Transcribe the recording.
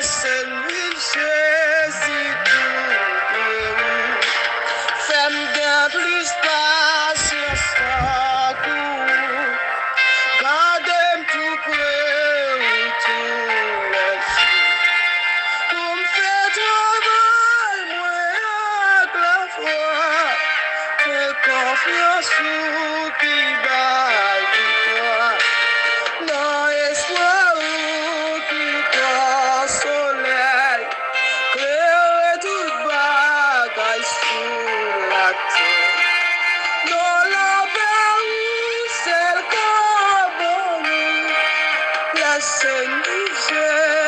Saint-Michel, si tout femme de plus patience, gardez tout près, tout là-dessus. Pour me faire travail, moi, avec la foi, fais confiance ou qui bat victoire. Non, espoir ou qui croit soleil, claire toute bagaille sous la terre. Dans la paix c'est le carbone, la Saint-Michel.